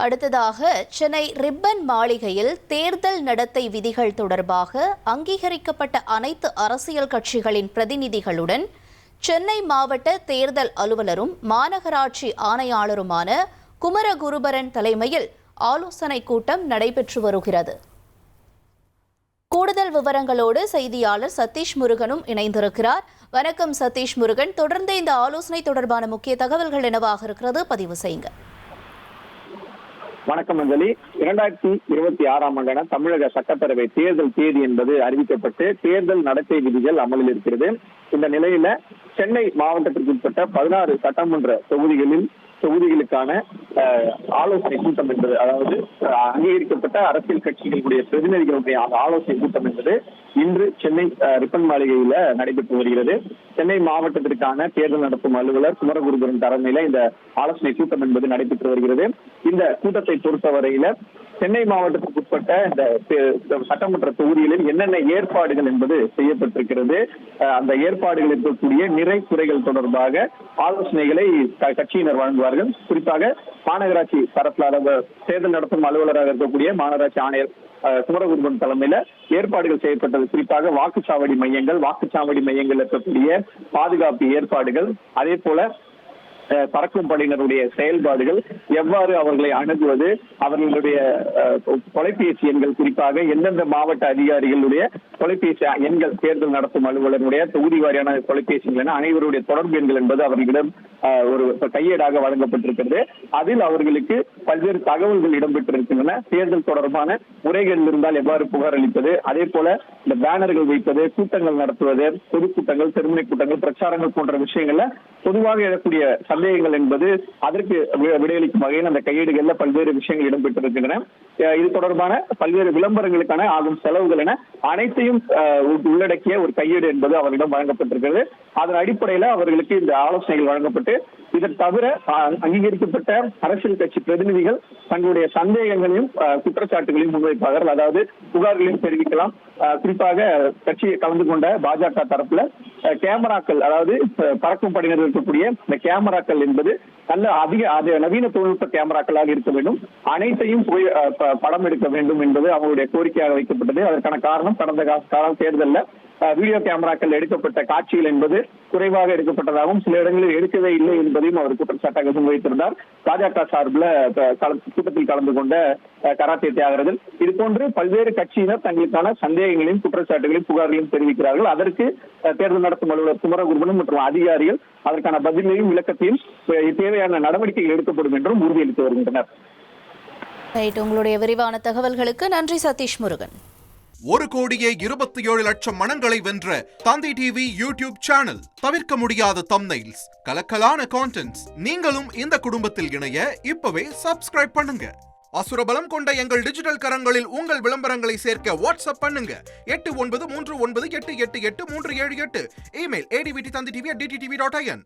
அடுத்ததாக சென்னை ரிப்பன் மாளிகையில் தேர்தல் நடத்தை விதிகள் தொடர்பாக அங்கீகரிக்கப்பட்ட அனைத்து அரசியல் கட்சிகளின் பிரதிநிதிகளுடன் சென்னை மாவட்ட தேர்தல் அலுவலரும் மாநகராட்சி ஆணையாளருமான குமரகுருபரன் தலைமையில் ஆலோசனைக் கூட்டம் நடைபெற்று வருகிறது. கூடுதல் விவரங்களோடு செய்தியாளர் சதீஷ் முருகனும் இணைந்திருக்கிறார். வணக்கம் சதீஷ் முருகன், தொடர்ந்து இந்த ஆலோசனை தொடர்பான முக்கிய தகவல்கள் என்னவாக இருக்கிறது, பதிவு செய்யுங்க. வணக்கம் அஞ்சலி. 2026ஆம் ஆண்டான தமிழக சட்டப்பேரவை தேர்தல் தேதி என்பது அறிவிக்கப்பட்டு தேர்தல் நடத்தை விதிகள் அமலில் இருக்கிறது. இந்த நிலையில சென்னை மாவட்டத்திற்கு உட்பட்ட 16 சட்டமன்ற தொகுதிகளுக்கான ஆலோசனை கூட்டம் என்பது, அதாவது அங்கீகரிக்கப்பட்ட அரசியல் கட்சிகளுடைய பிரதிநிதிகளுடைய ஆலோசனை கூட்டம் என்பது இன்று சென்னை ரிப்பன் மாளிகையில நடைபெற்று வருகிறது. சென்னை மாவட்டத்திற்கான தேர்தல் நடத்தும் அலுவலர் குமரகுருபரன் தலைமையில இந்த ஆலோசனை கூட்டம் என்பது நடைபெற்று வருகிறது. இந்த கூட்டத்தை பொறுத்தவரையில சென்னை மாவட்டத்திற்கு உட்பட்ட இந்த சட்டமன்ற தொகுதிகளில் என்னென்ன ஏற்பாடுகள் என்பது செய்யப்பட்டிருக்கிறது, அந்த ஏற்பாடுகள் இருக்கக்கூடிய நிறை குறைகள் தொடர்பாக ஆலோசனைகளை கட்சியினர் வழங்குவார்கள். குறிப்பாக மாநகராட்சி தரப்பில் தேர்தல் நடத்தும் அலுவலராக இருக்கக்கூடிய மாநகராட்சி ஆணையர் குமரகுருபரன் தலைமையில ஏற்பாடுகள் செய்யப்பட்டது. குறிப்பாக வாக்குச்சாவடி மையங்கள் இருக்கக்கூடிய பாதுகாப்பு ஏற்பாடுகள், அதே போல பறக்கும் படையினருடைய செயல்பாடுகள், எவ்வாறு அவர்களை அணுகுவது, அவர்களுடைய தொலைபேசி எண்கள், குறிப்பாக எந்தெந்த மாவட்ட அதிகாரிகளுடைய தொலைபேசி எண்கள், தேர்தல் நடத்தும் அலுவலருடைய தொகுதி வாரியான தொலைபேசி என அனைவருடைய தொடர்பு எண்கள் என்பது அவர்களிடம் ஒரு கையேடாக வழங்கப்பட்டிருக்கிறது. அதில் அவர்களுக்கு பல்வேறு தகவல்கள் இடம்பெற்றிருக்கின்றன. தேர்தல் தொடர்பான முறைகள் இருந்தால் எவ்வாறு புகார் அளிப்பது, அதே போல இந்த பேனர்கள் வைப்பது, கூட்டங்கள் நடத்துவது, பொதுக்கூட்டங்கள், தெருமுனை கூட்டங்கள், பிரச்சாரங்கள் போன்ற விஷயங்கள்ல பொதுவாக எழக்கூடிய சந்தேகங்கள் என்பது அதற்கு விடையளிக்கும் வகையில் அந்த கையேடுகள்ல பல்வேறு விஷயங்கள் இடம்பெற்றிருக்கின்றன. இது தொடர்பான பல்வேறு விளம்பரங்களுக்கான ஆகும் செலவுகள் என அனைத்தையும் உள்ளடக்கிய ஒரு கையேடு என்பது அவர்களிடம் வழங்கப்பட்டிருக்கிறது. அதன் அடிப்படையில அவர்களுக்கு இந்த ஆலோசனைகள் வழங்கப்பட்டு, இதற்கு தவிர அங்கீகரிக்கப்பட்ட அரசியல் கட்சி பிரதிநிதிகள் தங்களுடைய சந்தேகங்களையும் குற்றச்சாட்டுகளையும் முன்வைப்பார்கள், அதாவது புகார்களையும் தெரிவிக்கலாம். குறிப்பாக கட்சியை கலந்து கொண்ட பாஜக தரப்புல கேமராக்கள், அதாவது பறக்கும் படையினர் இருக்கக்கூடிய இந்த கேமராக்கள் என்பது நல்ல நவீன தொழில்நுட்ப கேமராக்களாக இருக்க வேண்டும், அனைத்தையும் போய் படம் எடுக்க வேண்டும் என்பது அவங்களுடைய கோரிக்கையாக வைக்கப்பட்டது. அதற்கான காரணம், கடந்த கால தேர்தலில் வீடியோ கேமராக்கள் எடுக்கப்பட்ட காட்சிகள் என்பது குறைவாக எடுக்கப்பட்டதாகவும் சில இடங்களில் எடுக்கவே இல்லை என்பதையும் அவர் குற்றச்சாட்டாக முன்வைத்திருந்தார். பாஜக சார்பில் கூட்டத்தில் கலந்து கொண்ட கராத்தே தியாகராஜன் இது போன்று பல்வேறு கட்சியினர் தங்களுக்கான சந்தேகங்களையும் குற்றச்சாட்டுகளையும் புகார்களையும் தெரிவிக்கிறார்கள். அதற்கு தேர்தல் நடத்தும் அலுவலர் குமரகுருபரன் மற்றும் அதிகாரிகள் அதற்கான பதிலையும் விளக்கத்தையும் தேவையான நடவடிக்கைகள் எடுக்கப்படும் என்றும் உறுதியளித்து வருகின்றனர். உங்களுடைய விரிவான தகவல்களுக்கு நன்றி சதீஷ் முருகன். 1,27,00,000 மனங்களை வென்ற தந்தி டிவி யூடியூப் சேனல். தவிர்க்க முடியாத தம்ப்நெயில்ஸ், கலக்கலான கான்டென்ட்ஸ். நீங்களும் இந்த குடும்பத்தில் இணைய இப்பவே சப்ஸ்கிரைப் பண்ணுங்க. அசுரபலம் கொண்ட எங்கள் டிஜிட்டல் கரங்களில் உங்கள் விளம்பரங்களை சேர்க்க வாட்ஸ்அப் பண்ணுங்க. 8939888838. Email advtthanditv@dttv.in.